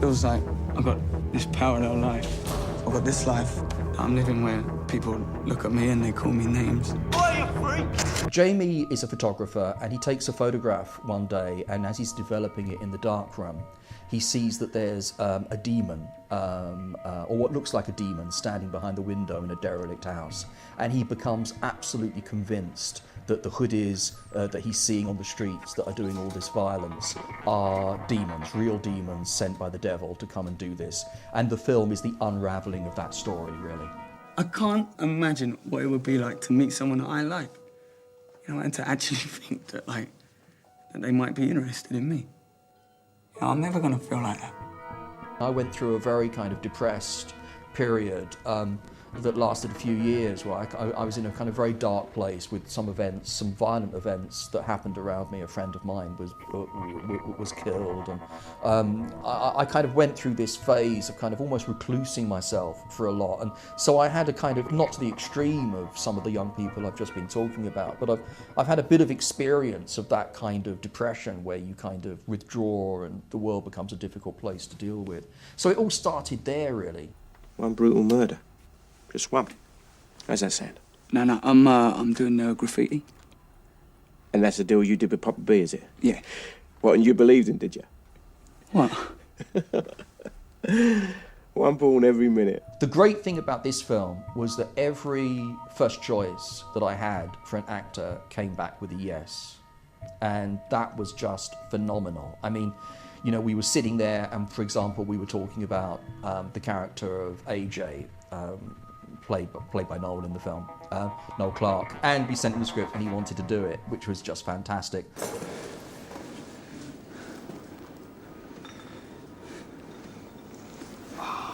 feels like I've got this parallel life. I've got this life that I'm living where people look at me and they call me names. Boy, you freak! Jamie is a photographer, and he takes a photograph one day, and as he's developing it in the darkroom, he sees that there's a demon, or what looks like a demon, standing behind the window in a derelict house. And he becomes absolutely convinced that the hoodies that he's seeing on the streets that are doing all this violence are demons, real demons sent by the devil to come and do this. And the film is the unraveling of that story, really. I can't imagine what it would be like to meet someone that I like, you know, and to actually think that, like, that they might be interested in me. You know, I'm never gonna feel like that. I went through a very kind of depressed period that lasted a few years, where I was in a kind of very dark place with some events, some violent events that happened around me. A friend of mine was killed, and I kind of went through this phase of kind of almost reclusing myself for a lot. And so I had a kind of, not to the extreme of some of the young people I've just been talking about, but I've had a bit of experience of that kind of depression where you kind of withdraw and the world becomes a difficult place to deal with. So it all started there, really. One brutal murder. Just one. How's that sound? No, I'm doing graffiti. And that's the deal you did with Papa B, is it? Yeah. What, and you believed him, did you? What? One born every minute. The great thing about this film was that every first choice that I had for an actor came back with a yes. And that was just phenomenal. I mean, you know, we were sitting there and, for example, we were talking about the character of AJ, played by Noel in the film, Noel Clarke, and we sent him the script and he wanted to do it, which was just fantastic.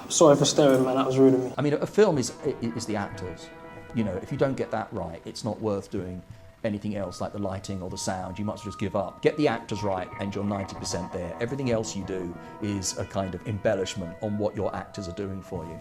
Sorry for staring, man, that was rude of me. I mean, a film is the actors. You know, if you don't get that right, it's not worth doing anything else like the lighting or the sound. You might as well just give up. Get the actors right and you're 90% there. Everything else you do is a kind of embellishment on what your actors are doing for you.